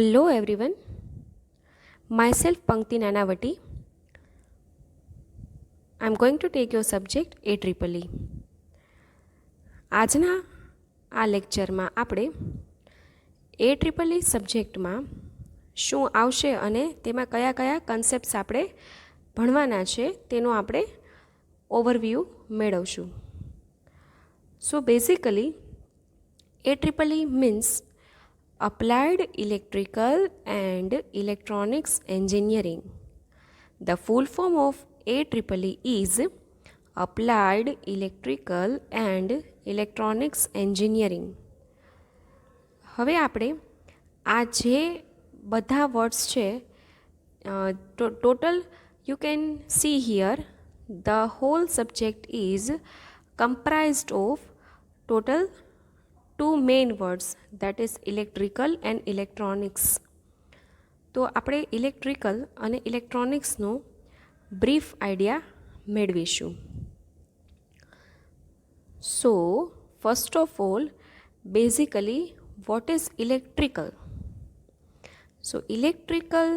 Hello everyone, myself Pankti Nanavati. I'm going to take your subject AEEE. આજના આ લેક્ચરમાં આપણે AEEE સબ્જેક્ટમાં શું આવશે અને તેમાં કયા કયા કન્સેપ્ટ્સ આપણે ભણવાના છે તેનો આપણે ઓવરવ્યૂ મેળવશું. So basically AEEE means Applied Electrical and Electronics Engineering. The full form of AEEE is Applied Electrical and Electronics Engineering. હવે આપણે આ જે બધા વર્ડ્સ છે total you can see here the whole subject is comprised of total two main words, that is electrical and electronics. તો આપણે electrical અને ઇલેક્ટ્રોનિક્સનો brief idea મેળવીશું. So first of all basically what is electrical? So electrical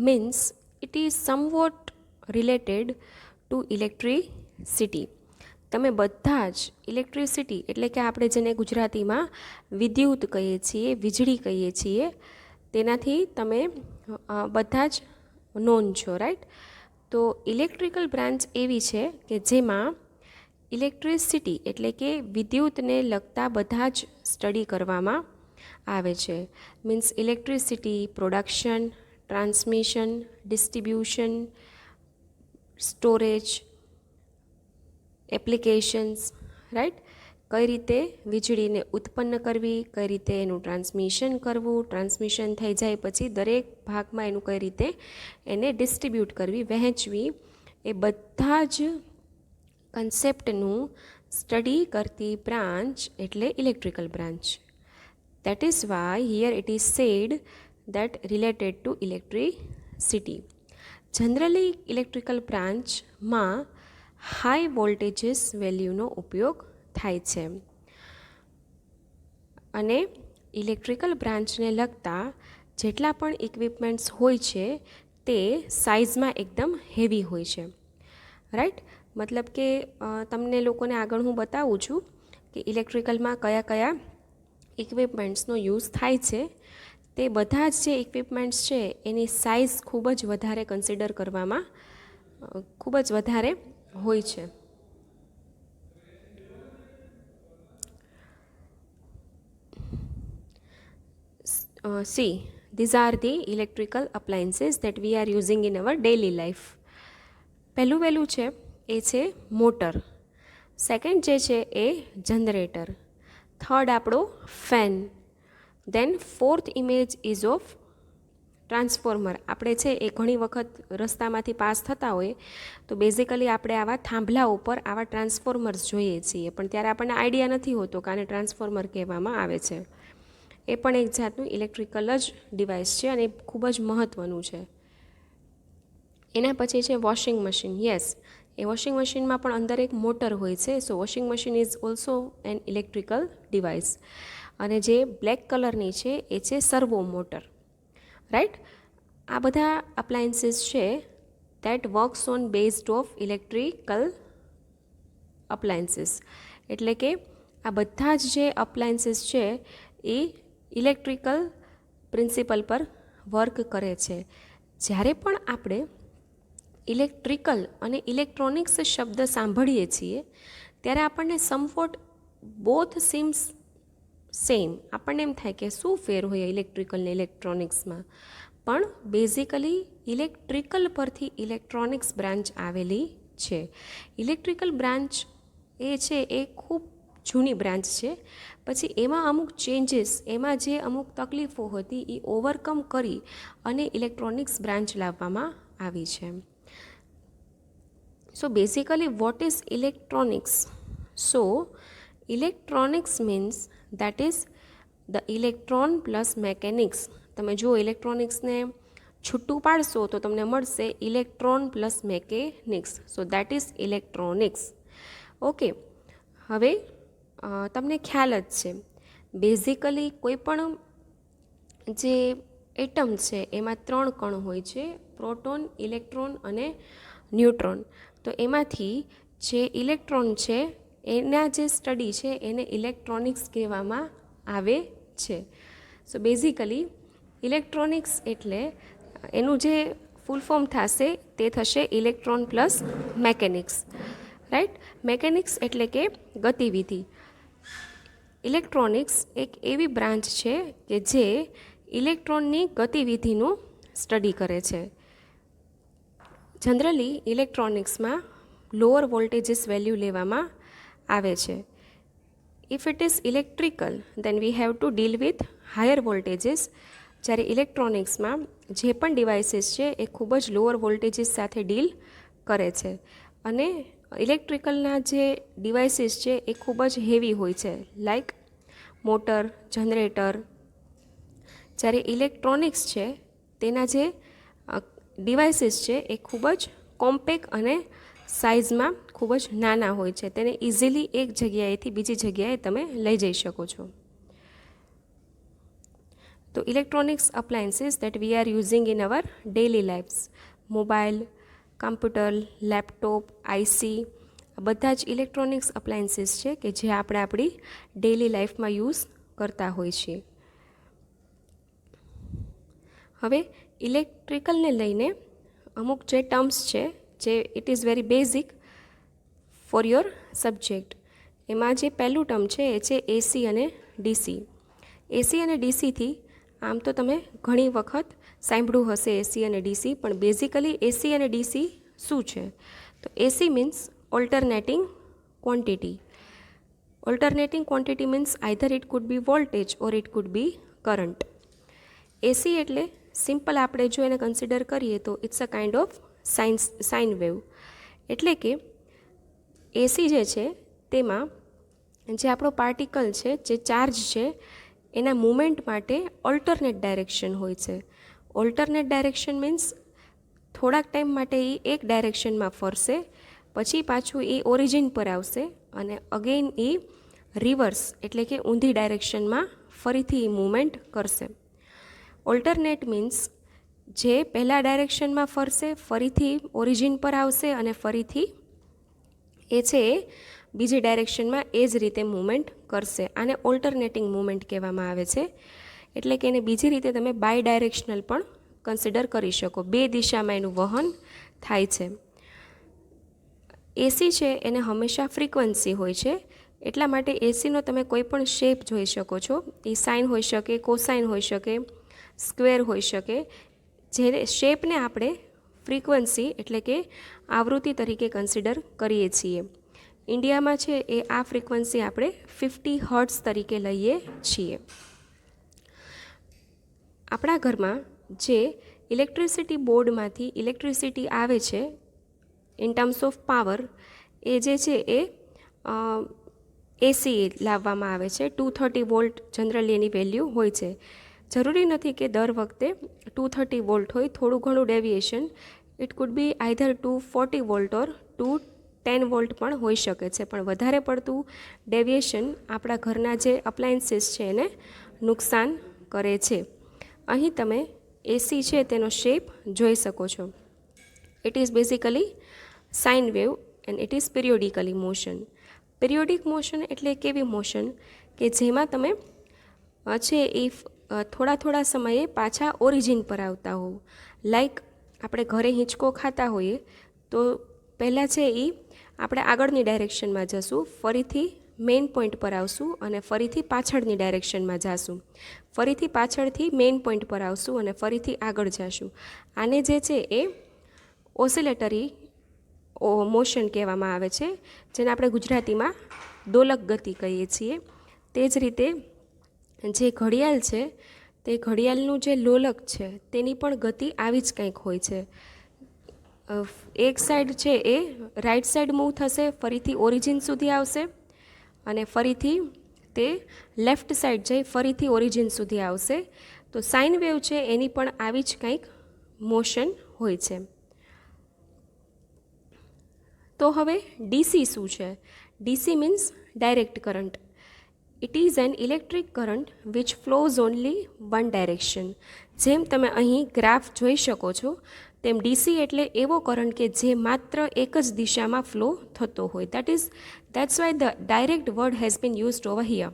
means it is somewhat related to electricity. તમે બધા જ electricity એટલે કે આપણે જેને ગુજરાતીમાં વિદ્યુત કહીએ છીએ, વીજળી કહીએ છીએ, તેનાથી તમે બધા જ નોન છો, રાઈટ? તો ઇલેક્ટ્રિકલ બ્રાન્ચ એવી છે કે જેમાં ઇલેક્ટ્રિસિટી એટલે કે વિદ્યુતને લગતા બધા જ સ્ટડી કરવામાં આવે છે. Means electricity production, transmission, distribution, storage, applications, right? કઈ રીતે વીજળીને ઉત્પન્ન કરવી, કઈ રીતે એનું ટ્રાન્સમિશન કરવું, ટ્રાન્સમિશન થઈ જાય પછી દરેક ભાગમાં એનું કઈ રીતે એને ડિસ્ટ્રીબ્યુટ કરવી, વહેંચવી, એ બધા જ કન્સેપ્ટનું સ્ટડી કરતી બ્રાન્ચ એટલે electrical branch. That is why here it is said that related to electricity. Generally electrical બ્રાન્ચમાં હાઈ વોલ્ટેજીસ વેલ્યુનો ઉપયોગ થાય છે અને ઇલેક્ટ્રિકલ બ્રાન્ચને લગતા જેટલા પણ ઇક્વિપમેન્ટ્સ હોય છે તે સાઇઝમાં એકદમ હેવી હોય છે, રાઈટ? મતલબ કે તમને લોકોને આગળ હું બતાવું છું કે ઇલેક્ટ્રિકલમાં કયા કયા ઇક્વિપમેન્ટ્સનો યુઝ થાય છે. તે બધા જ જે ઇક્વિપમેન્ટ્સ છે એની સાઇઝ ખૂબ જ વધારે કન્સિડર કરવામાં ખૂબ જ વધારે હોય છે. See, these are the electrical appliances that we are using in our daily life. પહેલું વહેલું છે એ છે મોટર, સેકન્ડ જે છે એ જનરેટર, થર્ડ આપણો fan, then fourth image is of transformer. આપણે છે એ ઘણી વખત રસ્તામાંથી પાસ થતા હોય તો બેઝિકલી આપણે આવા થાંભલા ઉપર આવા ટ્રાન્સફોર્મર્સ જોઈએ છીએ, પણ ત્યારે આપણને આઈડિયા નથી હોતો કે આને ટ્રાન્સફોર્મર કહેવામાં આવે છે. એ પણ એક જાતનું ઇલેક્ટ્રિકલ જ ડિવાઇસ છે અને ખૂબ જ મહત્ત્વનું છે. એના પછી છે વોશિંગ મશીન. યસ, એ વોશિંગ મશીનમાં પણ અંદર એક મોટર હોય છે. So washing machine is also an electrical device. અને જે બ્લેક કલરની છે એ છે સર્વો મોટર, રાઈટ? આ બધા અપ્લાયન્સીસ છે that works on based of electrical appliances. એટલે કે આ બધા જ જે અપ્લાયન્સીસ છે એ ઇલેક્ટ્રિકલ પ્રિન્સિપલ પર વર્ક કરે છે. જ્યારે પણ આપણે ઇલેક્ટ્રિકલ અને ઇલેક્ટ્રોનિક્સ શબ્દ સાંભળીએ છીએ ત્યારે આપણને સમવોટ બોથ સીમ્સ સેમ. આપણને એમ થાય કે શું ફેર હોય ઇલેક્ટ્રિકલ ને ઇલેક્ટ્રોનિક્સમાં, પણ બેઝિકલી ઇલેક્ટ્રિકલ પરથી ઇલેક્ટ્રોનિક્સ બ્રાન્ચ આવેલી છે. ઇલેક્ટ્રિકલ બ્રાન્ચ એ છે એ ખૂબ જૂની બ્રાન્ચ છે. પછી એમાં અમુક ચેન્જીસ, એમાં જે અમુક તકલીફો હતી એ ઓવરકમ કરી અને ઇલેક્ટ્રોનિક્સ બ્રાન્ચ લાવવામાં આવી છે. So basically what is electronics? So electronics means that is the electron plus mechanics. તમે જો ઇલેક્ટ્રોનિક્સને છૂટું પાડશો તો તમને મળશે electron plus mechanics. So that is electronics. Okay, હવે તમને ખ્યાલ જ છે બેઝિકલી કોઈ પણ જે એટમ છે એમાં 3 કણ હોય છે, પ્રોટોન, ઇલેક્ટ્રોન અને ન્યુટ્રોન. તો એમાંથી જે ઇલેક્ટ્રોન છે એના જે સ્ટડી છે એને ઇલેક્ટ્રોનિક્સ કહેવામાં આવે છે. સો બેઝિકલી ઇલેક્ટ્રોનિક્સ એટલે એનું જે ફૂલ ફોર્મ થશે તે થશે electron plus mechanics, right. Mechanics એટલે કે ગતિવિધિ. ઇલેક્ટ્રોનિક્સ એક એવી બ્રાન્ચ છે કે જે ઇલેક્ટ્રોનની ગતિવિધિનું સ્ટડી કરે છે. જનરલી ઇલેક્ટ્રોનિક્સમાં લોઅર વોલ્ટેજીસ વેલ્યુ લેવામાં આવે છે. If it is electrical then we have to deal with higher voltages. જ્યારે ઇલેક્ટ્રોનિક્સમાં જે પણ ડિવાઇસીસ છે એ ખૂબ જ લોઅર વોલ્ટેજીસ સાથે ડીલ કરે છે, અને ઇલેક્ટ્રિકલના જે ડિવાઇસીસ છે એ ખૂબ જ હેવી હોય છે, લાઈક મોટર, જનરેટર. જ્યારે ઇલેક્ટ્રોનિક્સ છે તેના જે ડિવાઇસીસ છે એ ખૂબ જ કોમ્પેક્ટ અને સાઇઝમાં ખૂબ જ નાના હોય છે. તેને ઇઝીલી એક જગ્યાએથી બીજી જગ્યાએ તમે લઈ જઈ શકો છો. તો electronics appliances that we are using in our daily lifes, mobile, computer, laptop, IC, બધા જ ઇલેક્ટ્રોનિક્સ અપ્લાયન્સીસ છે કે જે આપણે આપણી ડેલી લાઈફમાં યુઝ કરતા હોય છીએ. હવે ઇલેક્ટ્રિકલને લઈને અમુક જે ટર્મ્સ છે જે it is very basic for your subject. એમાં જે પહેલું ટર્મ છે એ છે એસી અને ડીસી. એસી અને ડીસીથી આમ તો તમે ઘણી વખત સાંભળ્યું હશે એસી અને ડીસી, પણ બેઝિકલી એસી અને ડીસી શું છે? તો AC means alternating quantity. Alternating quantity means either it could be voltage or it could be current. AC એટલે સિમ્પલ આપણે જો એને કન્સિડર કરીએ તો it's a kind of sine wave. એટલે કે એસી જે છે તેમાં જે આપણો પાર્ટિકલ છે, જે ચાર્જ છે, એના મૂવમેન્ટ માટે ઓલ્ટરનેટ ડાયરેક્શન હોય છે. ઓલ્ટરનેટ ડાયરેક્શન મીન્સ થોડાક ટાઈમ માટે એ એક ડાયરેક્શનમાં ફરશે, પછી પાછું એ ઓરિજિન પર આવશે અને અગેન એ રિવર્સ એટલે કે ઊંધી ડાયરેક્શનમાં ફરીથી એ મૂવમેન્ટ કરશે. ઓલ્ટરનેટ મીન્સ જે પહેલા ડાયરેક્શનમાં ફરશે, ફરીથી ઓરિજિન પર આવશે અને ફરીથી એ છે એ બીજી ડાયરેક્શનમાં એ જ રીતે મૂવમેન્ટ કરશે. આને ઓલ્ટરનેટિંગ મૂવમેન્ટ કહેવામાં આવે છે. એટલે કે એને બીજી રીતે તમે બાય ડાયરેક્શનલ પણ કન્સિડર કરી શકો, બે દિશામાં એનું વહન થાય છે. એસી છે એને હંમેશા ફ્રીક્વન્સી હોય છે, એટલા માટે એસીનો તમે કોઈ પણ શેપ જોઈ શકો છો. એ સાઇન હોઈ શકે, કોસાઇન હોઈ શકે, સ્ક્વેર હોઈ શકે. જે શેપને આપણે ફ્રીક્વન્સી એટલે કે આવૃત્તિ તરીકે કન્સિડર કરીએ છીએ. ઇન્ડિયામાં છે એ આ ફ્રીક્વન્સી આપણે 50 હર્ટ્ઝ તરીકે લઈએ છીએ. આપણા ઘરમાં જે ઇલેક્ટ્રિસિટી બોર્ડમાંથી ઇલેક્ટ્રિસિટી આવે છે ઇન ટર્મ્સ ઓફ પાવર, એ જે છે એ એસી લાવવામાં આવે છે. 230 વોલ્ટ જનરલી એની વેલ્યુ હોય છે. જરૂરી નથી કે દર વખતે 230 વોલ્ટ હોય, થોડું ઘણું deviation it could B either 240 volt or 210 volt પણ હોઈ શકે છે. પણ વધારે પડતું ડેવિએશન આપણા ઘરના જે અપ્લાયન્સીસ છે એને નુકસાન કરે છે. અહીં તમે એસી છે તેનો શેપ જોઈ શકો છો. It is basically sine wave and it is periodically motion. Periodic motion એટલે કેવી મોશન કે જેમાં તમે છે એ થોડા સમયે પાછા ઓરિજિન પર આવતા હોવ. લાઈક આપણે ઘરે હિંચકો ખાતા હોઈએ તો પહેલાં છે એ આપણે આગળની ડાયરેક્શનમાં જશું, ફરીથી મેઇન પોઈન્ટ પર આવશું અને ફરીથી પાછળની ડાયરેક્શનમાં જશું, ફરીથી પાછળથી મેઇન પોઈન્ટ પર આવશું અને ફરીથી આગળ જશું. આને જે છે એ ઓસિલેટરી મોશન કહેવામાં આવે છે, જેને આપણે ગુજરાતીમાં દોલક ગતિ કહીએ છીએ. તે જ રીતે જે ઘડિયાળ છે તે ઘડિયાળનું જે લોલક છે તેની પણ ગતિ આવી જ કંઈક હોય છે. એક સાઈડ છે એ રાઈટ સાઈડ મૂવ થશે, ફરીથી ઓરિજિન સુધી આવશે અને ફરીથી તે લેફ્ટ સાઈડ જઈ ફરીથી ઓરિજિન સુધી આવશે. તો સાઇન વેવ છે એની પણ આવી જ કંઈક મોશન હોય છે. તો હવે ડીસી શું છે? DC means direct current. It is an electric current which flows only one direction. જેમ તમે અહીં ગ્રાફ જોઈ શકો છો તેમ ડીસી એટલે એવો કરંટ કે જે માત્ર એક જ દિશામાં ફ્લો થતો હોય. That's why the direct word has been used over here.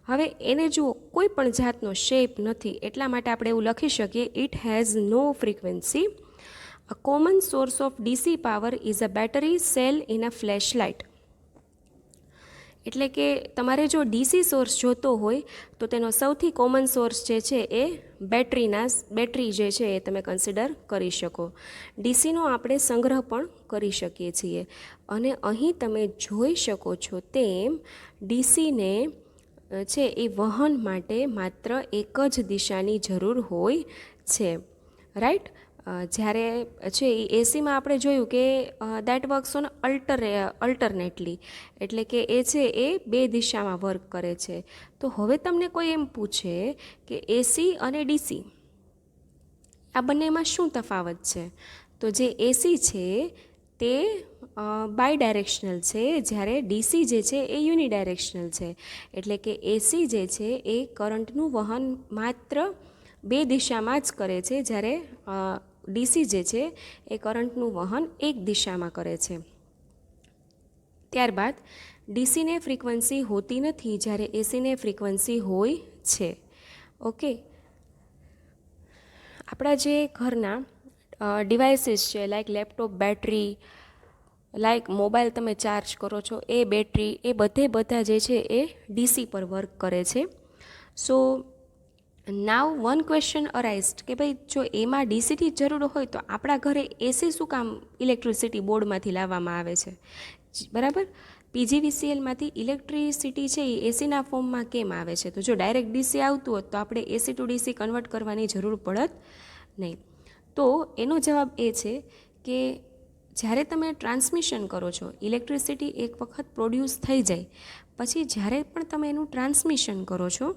હવે એને જુઓ, કોઈ પણ જાતનો શેપ નથી, એટલા માટે આપણે એવું લખી શકીએ it has no frequency. A common source of DC power is a battery cell in a flash light. એટલે કે તમારે જો ડીસી સોર્સ જોતો હોય તો તેનો સૌથી કોમન સોર્સ જે છે એ બેટરી જે છે એ તમે કન્સિડર કરી શકો. ડીસીનો આપણે સંગ્રહ પણ કરી શકીએ છીએ. અને અહીં તમે જોઈ શકો છો તેમ ડીસીને છે એ વહન માટે માત્ર એક જ દિશાની જરૂર હોય છે, રાઈટ. જ્યારે છે એ એસીમાં આપણે જોયું કે દેટ વર્ક્સ ઓન અલ્ટરનેટલી, એટલે કે એ છે એ બે દિશામાં વર્ક કરે છે. તો હવે તમને કોઈ એમ પૂછે કે એસી અને ડીસી આ બંનેમાં શું તફાવત છે, તો જે એસી છે તે બાય ડાયરેક્શનલ છે, જ્યારે ડીસી જે છે એ યુનિડાયરેક્શનલ છે. એટલે કે એસી જે છે એ કરંટનું વહન માત્ર બે દિશામાં જ કરે છે, જ્યારે ડીસી જે છે એ કરંટનું વહન એક દિશામાં કરે છે. ત્યારબાદ ડીસીને ફ્રીક્વન્સી હોતી નથી, જ્યારે એસીને ફ્રીક્વન્સી હોય છે. ઓકે, આપણા જે ઘરના ડિવાઇસીસ છે like laptop battery, like mobile તમે ચાર્જ કરો છો એ બેટરી, એ બધા જે છે એ ડીસી પર વર્ક કરે છે. સો નાવ વન ક્વેશ્ચન અરાઇઝડ કે ભાઈ જો એમાં ડીસીની જરૂર હોય તો આપણા ઘરે એસી શું કામ ઇલેક્ટ્રિસિટી બોર્ડમાંથી લાવવામાં આવે છે, બરાબર. પીજીવીસીએલમાંથી ઇલેક્ટ્રિસિટી છે એ એસીના ફોર્મમાં કેમ આવે છે? તો જો ડાયરેક્ટ ડીસી આવતું હોત તો આપણે એસી ટુ ડીસી કન્વર્ટ કરવાની જરૂર પડત નહીં. તો એનો જવાબ એ છે કે જ્યારે તમે ટ્રાન્સમિશન કરો છો, ઇલેક્ટ્રિસિટી એક વખત પ્રોડ્યુસ થઈ જાય પછી જ્યારે પણ તમે એનું ટ્રાન્સમિશન કરો છો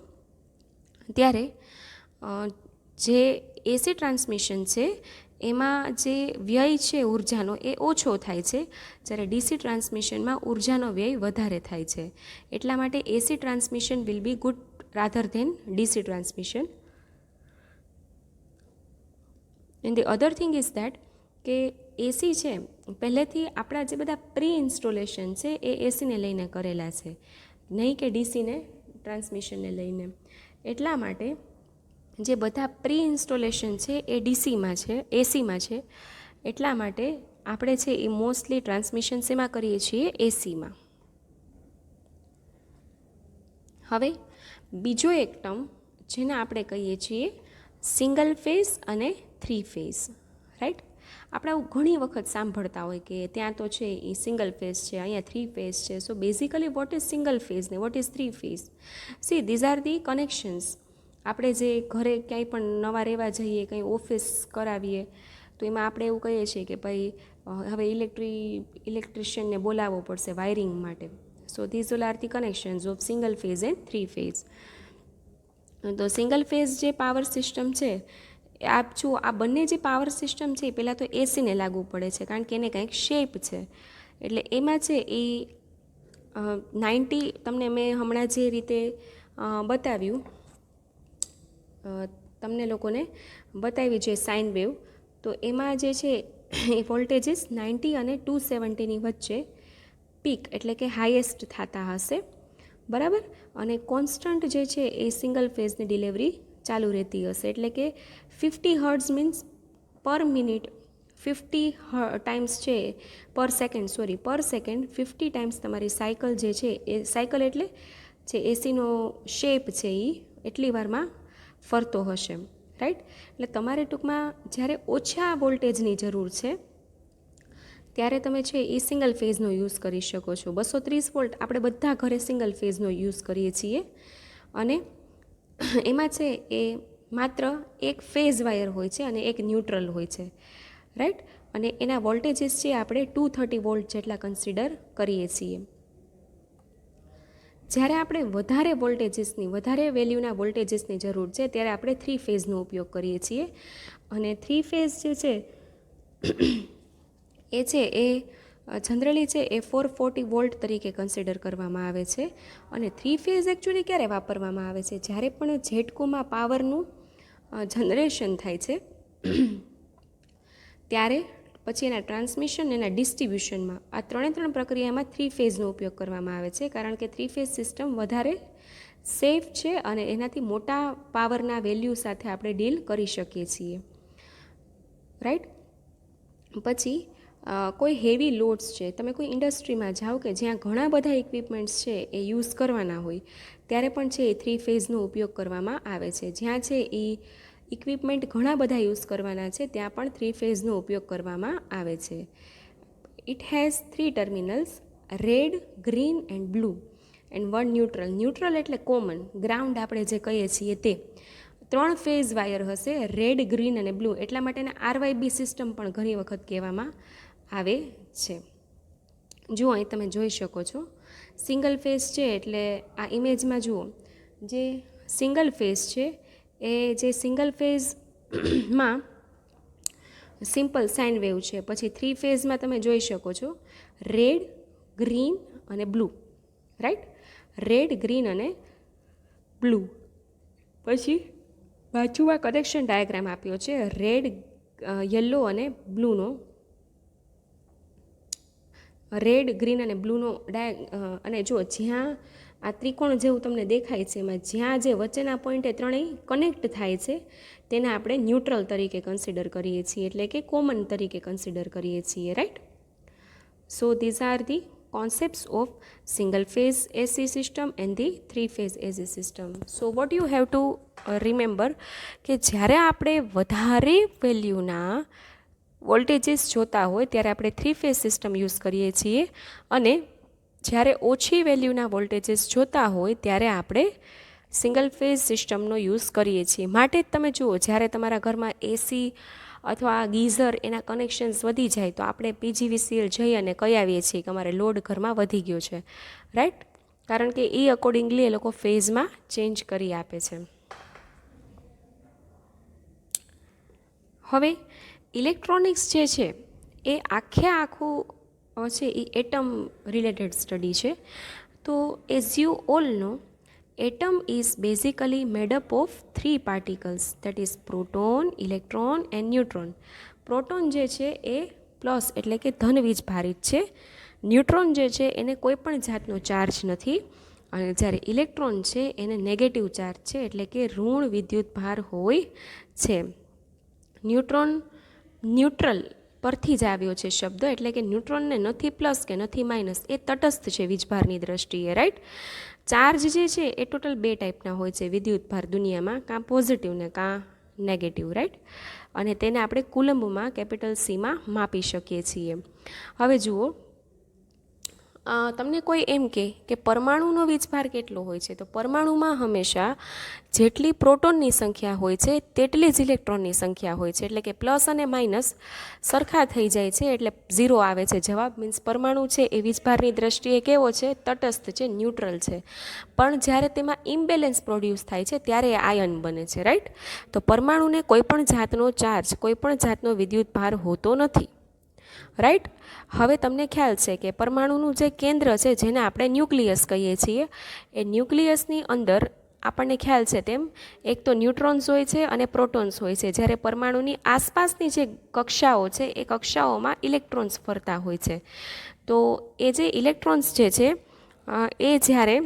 ત્યારે જે એસી ટ્રાન્સમિશન છે એમાં જે વ્યય છે ઉર્જાનો એ ઓછો થાય છે, જ્યારે ડીસી ટ્રાન્સમિશનમાં ઉર્જાનો વ્યય વધારે થાય છે. એટલા માટે AC transmission will be good rather than DC transmission. And the other thing is that કે એસી છે પહેલેથી આપણા જે બધા પ્રી ઇન્સ્ટોલેશન છે એ એસીને લઈને કરેલા છે, નહીં કે ડીસીને ટ્રાન્સમિશનને લઈને. એટલા માટે જે બધા પ્રી ઇન્સ્ટોલેશન છે એ ડીસીમાં છે, એસીમાં છે. એટલા માટે આપણે છે એ મોસ્ટલી ટ્રાન્સમિશન શેમાં કરીએ છીએ? એસીમાં. હવે બીજો એક ટર્મ જેને આપણે કહીએ છીએ સિંગલ ફેઝ અને થ્રી ફેઝ, રાઈટ. આપણે આવું ઘણી વખત સાંભળતા હોય કે ત્યાં તો છે એ સિંગલ ફેઝ છે, અહીંયા થ્રી ફેઝ છે. So basically what is single phase ને what is three phase? See these are the connections. આપણે જે ઘરે ક્યાંય પણ નવા રહેવા જઈએ, કંઈ ઓફિસ કરાવીએ તો એમાં આપણે એવું કહીએ છીએ કે ભાઈ હવે ઇલેક્ટ્રિશિયનને બોલાવવો પડશે વાયરિંગ માટે. સો this all are the connections of single phase and three phase. તો સિંગલ ફેઝ જે પાવર સિસ્ટમ છે આપ જુઓ, આ બંને જે પાવર સિસ્ટમ છે એ પહેલાં તો એસીને લાગુ પડે છે, કારણ કે એને કંઈક શેપ છે. એટલે એમાં છે એ 90 તમને મેં હમણાં જે રીતે બતાવ્યું, તમને લોકોને બતાવી છે સાઇન વેવ, તો એમાં જે છે એ વોલ્ટેજીસ 90 અને 270ની વચ્ચે પીક એટલે કે હાઈએસ્ટ થતા હશે, બરાબર. અને કોન્સ્ટન્ટ જે છે એ સિંગલ ફેઝની ડિલિવરી ચાલુ રહેતી હશે. એટલે કે 50 હર્ટ્ઝ મીન્સ પર મિનિટ 50 ટાઈમ્સ છે પર સેકન્ડ 50 ટાઈમ્સ તમારી સાયકલ જે છે એ સાયકલ એટલે જે એસીનો શેપ છે એ એટલી વારમાં ફરતો હશે, રાઈટ. એટલે તમારે ટૂંકમાં જ્યારે ઓછા વોલ્ટેજની જરૂર છે ત્યારે તમે છે એ સિંગલ ફેઝનો યુઝ કરી શકો છો. 230 વોલ્ટ આપણે બધા ઘરે સિંગલ ફેઝનો યુઝ કરીએ છીએ અને એમાં છે એ માત્ર એક ફેઝ વાયર હોય છે અને એક ન્યુટ્રલ હોય છે, રાઈટ. અને એના વોલ્ટેજીસ છે આપણે 230 વોલ્ટ જેટલા કન્સિડર કરીએ છીએ. જ્યારે આપણે વધારે વોલ્ટેજીસની, વધારે વેલ્યુના વોલ્ટેજીસની જરૂર છે ત્યારે આપણે થ્રી ફેઝનો ઉપયોગ કરીએ છીએ. અને થ્રી ફેઝ જે છે એ છે એ જનરલી છે એ 440 વોલ્ટ તરીકે કન્સિડર કરવામાં આવે છે. અને થ્રી ફેઝ એકચ્યુઅલી ક્યારે વાપરવામાં આવે છે? જ્યારે પણ ઝેટકોમાં પાવરનું જનરેશન થાય છે ત્યારે પછી એના ટ્રાન્સમિશન એના ડિસ્ટ્રીબ્યુશનમાં આ ત્રણ પ્રક્રિયામાં 3 ફેઝનો ઉપયોગ કરવામાં આવે છે, કારણ કે 3 ફેઝ સિસ્ટમ વધારે સેફ છે અને એનાથી મોટા પાવરના વેલ્યુ સાથે આપણે ડીલ કરી શકીએ છીએ, રાઈટ. પછી કોઈ હેવી લોડ્સ છે, તમે કોઈ ઇન્ડસ્ટ્રીમાં જાઓ કે જ્યાં ઘણા બધા ઇક્વિપમેન્ટ્સ છે એ યુઝ કરવાના હોય ત્યારે પણ છે એ 3 ફેઝનો ઉપયોગ કરવામાં આવે છે. જ્યાં છે એ ઇક્વિપમેન્ટ ઘણા બધા યુઝ કરવાના છે ત્યાં પણ 3 ફેઝનો ઉપયોગ કરવામાં આવે છે. It has 3 terminals, red, green and blue and 1 neutral. Neutral એટલે કોમન, ગ્રાઉન્ડ આપણે જે કહીએ છીએ તે. 3 ફેઝ વાયર હશે, રેડ, ગ્રીન અને બ્લુ, એટલા માટેના RYB સિસ્ટમ પણ ઘણી વખત કહેવામાં આવે છે. જુઓ અહીં તમે જોઈ શકો છો સિંગલ ફેઝ છે, એટલે આ ઇમેજમાં જુઓ જે સિંગલ ફેઝ છે એ જે સિંગલ ફેઝમાં સિમ્પલ સાઇન વેવ છે. પછી 3 ફેઝમાં તમે જોઈ શકો છો રેડ, ગ્રીન અને બ્લુ, રાઈટ. રેડ, ગ્રીન અને બ્લુ. પછી બાજુમાં કનેક્શન ડાયાગ્રામ આપ્યો છે રેડ, યલો અને બ્લુનો. રેડ, ગ્રીન અને બ્લુનો અને જો જ્યાં આ ત્રિકોણ જેવું તમને દેખાય છે એમાં જ્યાં જે વચ્ચેના પોઈન્ટે ત્રણેય કનેક્ટ થાય છે તેને આપણે ન્યુટ્રલ તરીકે કન્સિડર કરીએ છીએ, એટલે કે કોમન તરીકે કન્સિડર કરીએ છીએ, right. So this are the concepts of single phase AC system and the 3 phase AC system. So what you have to remember કે જ્યારે આપણે વધારે વેલ્યુના વોલ્ટેજીસ જોતા હોય ત્યારે આપણે 3 ફેઝ સિસ્ટમ યુઝ કરીએ છીએ અને જ્યારે ઓછી વેલ્યુના વોલ્ટેજીસ જોતા હોય ત્યારે આપણે સિંગલ ફેઝ સિસ્ટમનો યુઝ કરીએ છીએ. માટે જ તમે જુઓ જ્યારે તમારા ઘરમાં એસી અથવા ગીઝર એના કનેક્શન્સ વધી જાય તો આપણે PGVCL જઈ અને કહી આવીએ છીએ કે અમારે લોડ ઘરમાં વધી ગયો છે, રાઈટ. કારણ કે એ અકોર્ડિંગલી એ લોકો ફેઝમાં ચેન્જ કરી આપે છે. હવે ઇલેક્ટ્રોનિક્સ જે છે એ આખું છે એ એટમ રિલેટેડ સ્ટડી છે. તો as you all know atom is basically made up of 3 particles, that is proton, electron and neutron. Proton જે છે એ પ્લસ એટલે કે ધન વીજ ભારિત છે, ન્યુટ્રોન જે છે એને કોઈ પણ જાતનો ચાર્જ નથી અને જ્યારે ઇલેક્ટ્રોન છે એને નેગેટિવ ચાર્જ છે એટલે કે ઋણ વિદ્યુત ભાર હોય છે. ન્યુટ્રોન ન્યુટ્રલ પરથી જ આવ્યો છે શબ્દ, એટલે કે ન્યુટ્રોનને નથી પ્લસ કે નથી માઇનસ, એ તટસ્થ છે વીજભારની દ્રષ્ટિએ, રાઈટ. ચાર્જ જે છે એ ટોટલ 2 ટાઈપના હોય છે વિદ્યુતભાર દુનિયામાં, કાં પોઝિટિવ ને કાં નેગેટિવ, રાઈટ. અને તેને આપણે કુલમ્બમાં કેપિટલ Cમાં માપી શકીએ છીએ. હવે જુઓ તમને કોઈ એમ કે પરમાણુનો વીજભાર કેટલો હોય છે, તો પરમાણુમાં હંમેશા જેટલી પ્રોટોનની સંખ્યા હોય છે તેટલી જ ઇલેક્ટ્રોનની સંખ્યા હોય છે, એટલે કે પ્લસ અને માઇનસ સરખા થઈ જાય છે એટલે 0 આવે છે જવાબ. મીન્સ પરમાણુ છે એ વીજભારની દ્રષ્ટિએ કેવો છે, તટસ્થ છે, ન્યુટ્રલ છે. પણ જ્યારે તેમાં ઇમ્બેલેન્સ પ્રોડ્યુસ થાય છે ત્યારે એ આયન બને છે, રાઈટ. તો પરમાણુને કોઈ પણ જાતનો ચાર્જ, કોઈ પણ જાતનો વિદ્યુતભાર હોતો નથી, રાઈટ. હવે તમને ખ્યાલ છે કે પરમાણુનું જે કેન્દ્ર છે જેને આપણે ન્યુક્લિયસ કહીએ છીએ, એ ન્યુક્લિયસની અંદર આપણને ખ્યાલ છે તેમ એક તો ન્યુટ્રોન્સ હોય છે અને પ્રોટોન્સ હોય છે, જ્યારે પરમાણુની આસપાસની જે કક્ષાઓ છે એ કક્ષાઓમાં ઇલેક્ટ્રોન્સ ફરતા હોય છે. તો એ જે ઇલેક્ટ્રોન્સ જે છે એ જ્યારે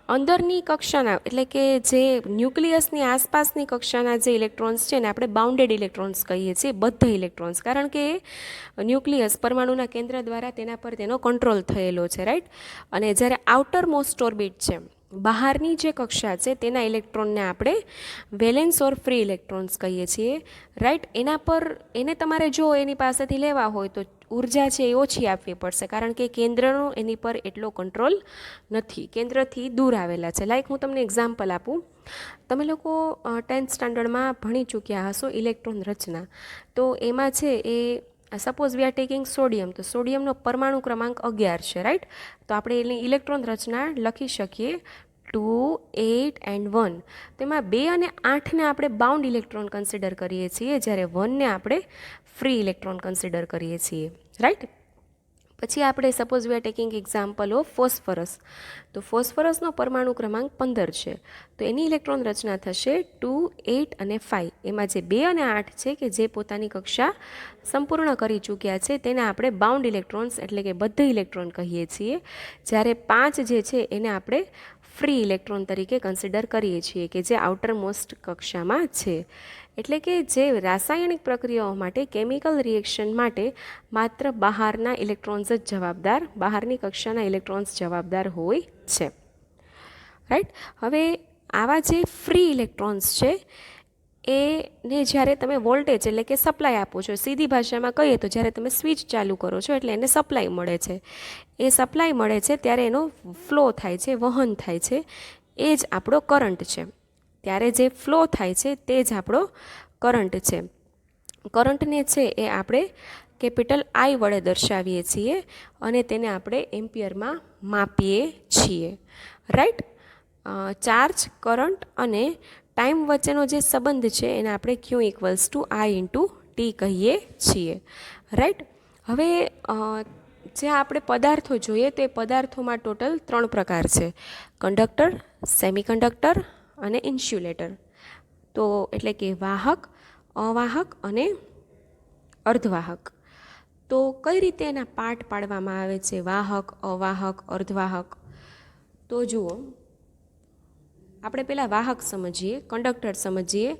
અંદરની કક્ષાના એટલે કે જે ન્યુક્લિયસની આસપાસની કક્ષાના જે ઇલેક્ટ્રોન્સ છે ને આપણે બાઉન્ડેડ ઇલેક્ટ્રોન્સ કહીએ છીએ, બધા ઇલેક્ટ્રોન્સ, કારણ કે ન્યુક્લિયસ પરમાણુના કેન્દ્ર દ્વારા તેના પર તેનો કંટ્રોલ થયેલો છે, રાઈટ. અને જ્યારે આઉટર મોસ્ટ ઓર્બિટ છે, બહારની જે કક્ષા છે તેના ઇલેક્ટ્રોનને આપણે વેલેન્સ ઓર ફ્રી ઇલેક્ટ્રોન્સ કહીએ છીએ, રાઈટ. એના પર એને તમારે જો એની પાસેથી લેવા હોય તો ઉર્જા છે એ ઓછી આપવી પડશે, કારણ કે કેન્દ્રનો એની પર એટલો કંટ્રોલ નથી, કેન્દ્રથી દૂર આવેલા છે. લાઈક હું તમને એક્ઝામ્પલ આપું, તમે લોકો 10th સ્ટાન્ડર્ડમાં ભણી ચૂક્યા હશો ઇલેક્ટ્રોન રચના, તો એમાં છે એ suppose we are taking sodium, તો સોડિયમનો પરમાણુ ક્રમાંક 11 છે, રાઈટ. તો આપણે એની ઇલેક્ટ્રોન રચના લખી શકીએ 2, 8 and 1. તેમાં 2 અને 8ને આપણે બાઉન્ડ ઇલેક્ટ્રોન કન્સિડર કરીએ છીએ, જ્યારે 1ને આપણે ફ્રી ઇલેક્ટ્રોન કન્સિડર કરીએ છીએ, રાઈટ. પછી આપણે suppose we are taking example of phosphorus. તો ફોસ્ફરસનો પરમાણુ ક્રમાંક 15 છે. તો એની ઇલેક્ટ્રોન રચના થશે 2, 8 અને 5. એમાં જે 2 અને 8 છે કે જે પોતાની કક્ષા સંપૂર્ણ કરી ચૂક્યા છે તેને આપણે બાઉન્ડ ઇલેક્ટ્રોન્સ એટલે કે બદ્ધ ઇલેક્ટ્રોન કહીએ છીએ. જ્યારે 5 જે છે એને આપણે ફ્રી ઇલેક્ટ્રોન તરીકે કન્સિડર કરીએ છીએ કે જે આઉટર મોસ્ટ કક્ષામાં છે. એટલે કે જે રાસાયણિક પ્રક્રિયાઓ માટે કેમિકલ રિએક્શન માટે માત્ર બહારના ઇલેક્ટ્રોન્સ જ જવાબદાર, બહારની કક્ષાના ઇલેક્ટ્રોન્સ જવાબદાર હોય છે. રાઈટ. હવે આવા જે ફ્રી ઇલેક્ટ્રોન્સ છે એને જ્યારે તમે વોલ્ટેજ એટલે કે સપ્લાય આપો છો, સીધી ભાષામાં કહીએ તો જ્યારે તમે સ્વિચ ચાલુ કરો છો એટલે એને સપ્લાય મળે છે. એ સપ્લાય મળે છે ત્યારે એનો ફ્લો થાય છે, વહન થાય છે, એ જ આપણો કરંટ છે. ત્યારે જે ફ્લો થાય છે તે જ આપણો કરંટ છે. કરંટને છે એ આપણે કેપિટલ I વડે દર્શાવીએ છીએ અને તેને આપણે એમ્પિયરમાં માપીએ છીએ. રાઈટ. ચાર્જ, કરંટ અને ટાઈમ વચ્ચેનો જે સંબંધ છે એને આપણે Q = I × T કહીએ છીએ. રાઈટ. હવે જે આપણે પદાર્થો જોઈએ તો એ પદાર્થોમાં ટોટલ 3 પ્રકાર છે: કંડક્ટર, સેમિકન્ડક્ટર અને ઇન્સ્યુલેટર. તો એટલે કે વાહક, અવાહક અને અર્ધવાહક. તો કઈ રીતે એના પાર્ટ પાડવામાં આવે છે, વાહક, અવાહક, અર્ધવાહક? તો જુઓ, આપણે પહેલાં વાહક સમજીએ, કંડક્ટર સમજીએ.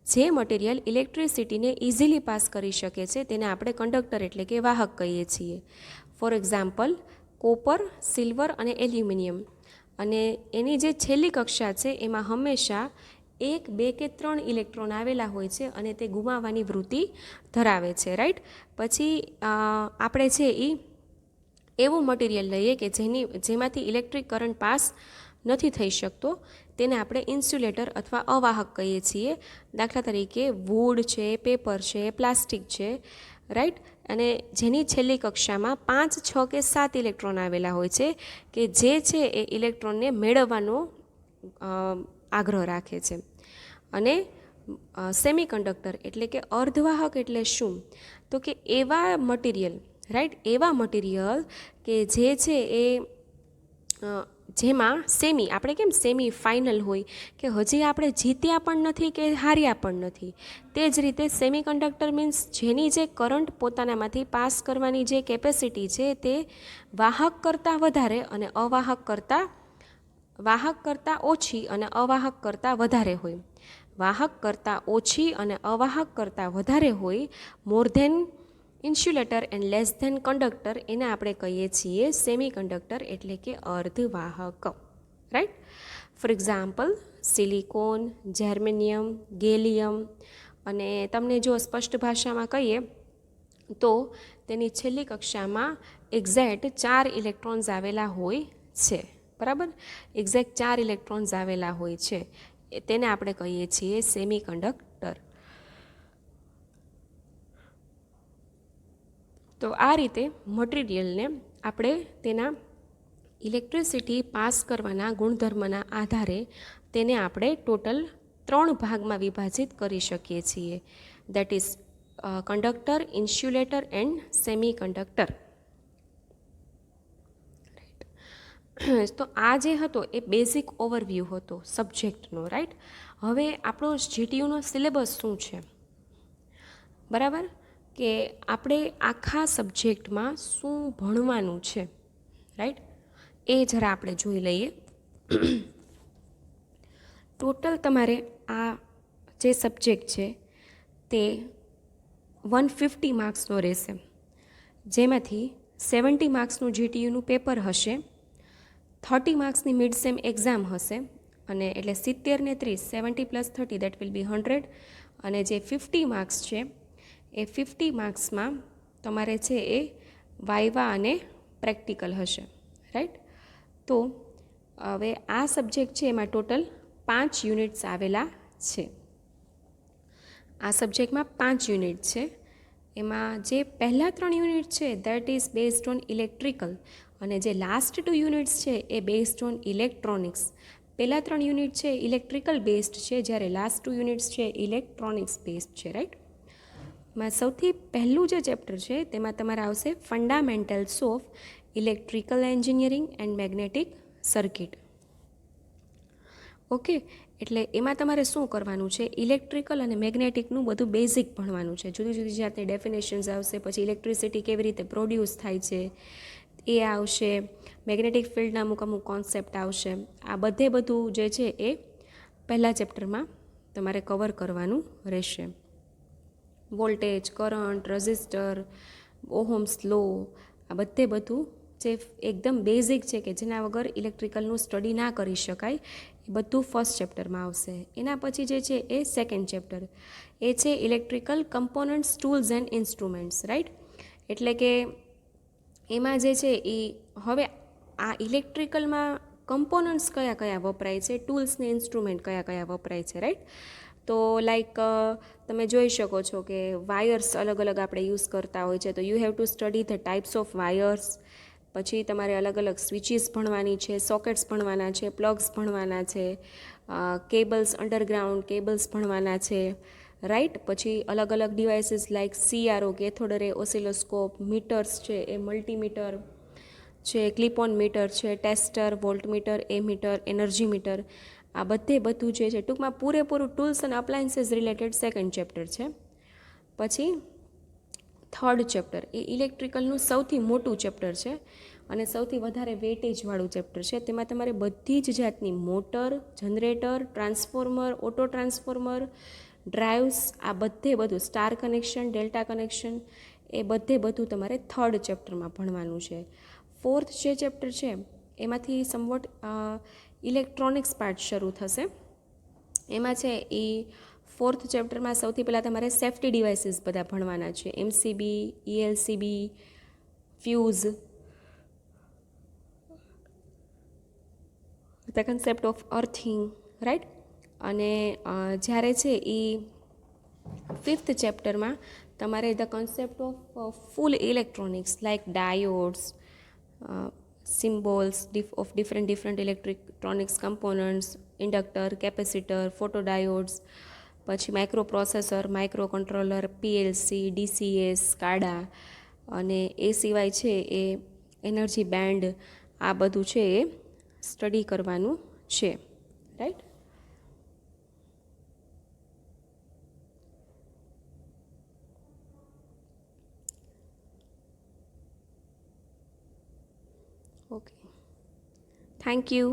જે મટીરિયલ ઇલેક્ટ્રિસિટીને ઇઝીલી પાસ કરી શકે છે તેને આપણે કંડક્ટર એટલે કે વાહક કહીએ છીએ. ફોર એક્ઝામ્પલ, કોપર, સિલ્વર અને એલ્યુમિનિયમ. અને એની જે છેલ્લી કક્ષા છે એમાં હંમેશા 1, 2 કે 3 ઇલેક્ટ્રોન આવેલા હોય છે અને તે ગુમાવવાની વૃત્તિ ધરાવે છે. રાઈટ. પછી આપણે છે એ એવું મટીરિયલ લઈએ કે જેમાંથી ઇલેક્ટ્રિક કરંટ પાસ નથી થઈ શકતો, તેને આપણે ઇન્સ્યુલેટર અથવા અવાહક કહીએ છીએ. દાખલા તરીકે વુડ છે, પેપર છે, પ્લાસ્ટિક છે. રાઈટ. અને જેની છેલ્લી કક્ષામાં 5, 6 કે 7 ઇલેક્ટ્રોન આવેલા હોય છે કે જે છે એ ઇલેક્ટ્રોનને મેળવવાનો આગ્રહ રાખે છે. અને સેમિકન્ડક્ટર એટલે કે અર્ધવાહક એટલે શું? તો કે એવા મટીરિયલ, રાઈટ, એવા મટીરિયલ કે જે છે એ જેમાં આપણે કેમ સેમી ફાઇનલ હોય કે હજી આપણે જીત્યા પણ નથી કે હાર્યા પણ નથી, તે જ રીતે સેમિકન્ડક્ટર મીન્સ જેની જે કરંટ પોતાનામાંથી પાસ કરવાની જે કેપેસિટી છે તે વાહક કરતાં વધારે અને વાહક કરતાં ઓછી અને અવાહક કરતાં વધારે હોય. વાહક કરતાં ઓછી અને અવાહક કરતાં વધારે હોય, more than insulator and less than conductor, એને આપણે કહીએ છીએ સેમિકન્ડક્ટર એટલે કે અર્ધવાહક. Right. For example, silicon, germanium, gallium. અને તમને જો સ્પષ્ટ ભાષામાં કહીએ તો તેની છેલ્લી કક્ષામાં એક્ઝેક્ટ 4 ઇલેક્ટ્રોન્સ આવેલા હોય છે. બરાબર. એક્ઝેક્ટ 4 ઇલેક્ટ્રોન્સ આવેલા હોય છે, તેને આપણે કહીએ છીએ સેમિકન્ડક્ટર. તો આ રીતે મટીરિયલને આપણે તેના ઇલેક્ટ્રિસિટી પાસ કરવાના ગુણધર્મના આધારે તેને આપણે ટોટલ 3 ભાગમાં વિભાજિત કરી શકીએ છીએ. That is conductor, insulator and semiconductor. તો આ જે હતો એ બેઝિક ઓવરવ્યૂ હતો સબ્જેક્ટનો. રાઈટ. હવે આપણો જીટીયુનો સિલેબસ શું છે? બરાબર, કે આપણે આખા સબ્જેક્ટમાં શું ભણવાનું છે. રાઈટ. એ જરા આપણે જોઈ લઈએ. ટોટલ તમારે આ જે સબ્જેક્ટ છે તે 150 માર્ક્સનો રહેશે, જેમાંથી 70 માર્ક્સનું જીટીયુનું પેપર હશે, 30 માર્ક્સની મિડ સેમ એક્ઝામ હશે, અને એટલે 70 ને 30, 70 + 30 દેટ વિલ બી 100. અને જે 50 માર્ક્સ છે એ 50 માર્ક્સમાં તમારે છે એ વાઇવા અને પ્રેક્ટિકલ હશે. રાઈટ. તો હવે આ સબ્જેક્ટ છે એમાં ટોટલ 5 યુનિટ્સ આવેલા છે. આ સબ્જેક્ટમાં 5 યુનિટ છે. એમાં જે પહેલાં 3 યુનિટ છે that is based on electrical, અને જે લાસ્ટ 2 યુનિટ્સ છે એ બેઝડ ઓન ઇલેક્ટ્રોનિક્સ. પહેલાં 3 યુનિટ છે ઇલેક્ટ્રિકલ બેઝડ છે, જ્યારે લાસ્ટ 2 યુનિટ્સ છે ઇલેક્ટ્રોનિક્સ બેઝડ છે. રાઈટ. માં સૌથી પહેલું જે ચેપ્ટર છે તેમાં તમારે આવશે fundamentals of electrical engineering and magnetic circuit. Okay, એટલે એમાં તમારે શું કરવાનું છે, ઇલેક્ટ્રિકલ અને મેગ્નેટિકનું બધું બેઝિક ભણવાનું છે. જુદી જુદી જાતની ડેફિનેશન્સ આવશે, પછી ઇલેક્ટ્રિસિટી કેવી રીતે પ્રોડ્યુસ થાય છે એ આવશે, મેગ્નેટિક ફિલ્ડના અમુક અમુક કોન્સેપ્ટ આવશે. આ બધું જે છે એ પહેલા ચેપ્ટરમાં તમારે કવર કરવાનું રહેશે. વોલ્ટેજ, કરંટ, રઝિસ્ટર, ઓહમ્સ લો, આ બધું જે એકદમ બેઝિક છે કે જેના વગર ઇલેક્ટ્રિકલનું સ્ટડી ના કરી શકાય, એ બધું ફર્સ્ટ ચેપ્ટરમાં આવશે. એના પછી જે છે એ સેકન્ડ ચેપ્ટર, એ છે electrical components, tools and instruments, right. એટલે કે એમાં જે છે એ હવે આ ઇલેક્ટ્રિકલમાં કમ્પોનન્ટ્સ કયા કયા વપરાય છે, ટૂલ્સ ને ઇન્સ્ટ્રુમેન્ટ કયા કયા વપરાય છે, રાઈટ. તો લાઈક તમે જોઈ શકો છો કે વાયર્સ અલગ અલગ આપણે યુઝ કરતા હોય છે, તો you have to study the types of wires. પછી તમારે અલગ અલગ સ્વિચીસ ભણવાની છે, સોકેટ્સ ભણવાના છે, પ્લગ્સ ભણવાના છે, કેબલ્સ, અંડરગ્રાઉન્ડ કેબલ્સ ભણવાના છે, રાઈટ. પછી અલગ અલગ ડિવાઇસીસ લાઇક CRO, કેથોડ રે ઓસિલોસ્કોપ, મીટર્સ છે એ મલ્ટીમીટર છે, ક્લિપ ઓન મીટર છે, ટેસ્ટર, વોલ્ટમીટર, એ મીટર, એનર્જી મીટર, આ બધું જે છે ટૂંકમાં પૂરેપૂરું ટૂલ્સ અને અપ્લાયન્સીસ રિલેટેડ સેકન્ડ ચેપ્ટર છે. પછી થર્ડ ચેપ્ટર એ ઇલેક્ટ્રિકલનું સૌથી મોટું ચેપ્ટર છે અને સૌથી વધારે વેટેજવાળું ચેપ્ટર છે. તેમાં તમારે બધી જ જાતની motor, generator, transformer, auto transformer, drives, આ બધું સ્ટાર કનેક્શન, ડેલ્ટા કનેક્શન, એ બધું તમારે થર્ડ ચેપ્ટરમાં ભણવાનું છે. ફોર્થ જે ચેપ્ટર છે એમાંથી સમવોટ ઇલેક્ટ્રોનિક્સ પાર્ટ શરૂ થશે. એમાં છે એ ફોર્થ ચેપ્ટરમાં સૌથી પહેલાં તમારે સેફ્ટી ડિવાઇસીસ બધા ભણવાના છે, MCB, ELCB, fuse, the concept of earthing, right. અને જ્યારે છે એ ફિફ્થ ચેપ્ટરમાં તમારે the concept of full electronics like diodes, symbols of different electronics components, inductor, capacitor, photodiodes, પછી micro processor, micro controller, PLC, DCS, SCADA, અને એ સિવાય છે એ એનર્જી બેન્ડ, આ બધું છે એ સ્ટડી કરવાનું છે, રાઈટ. Okay, thank you.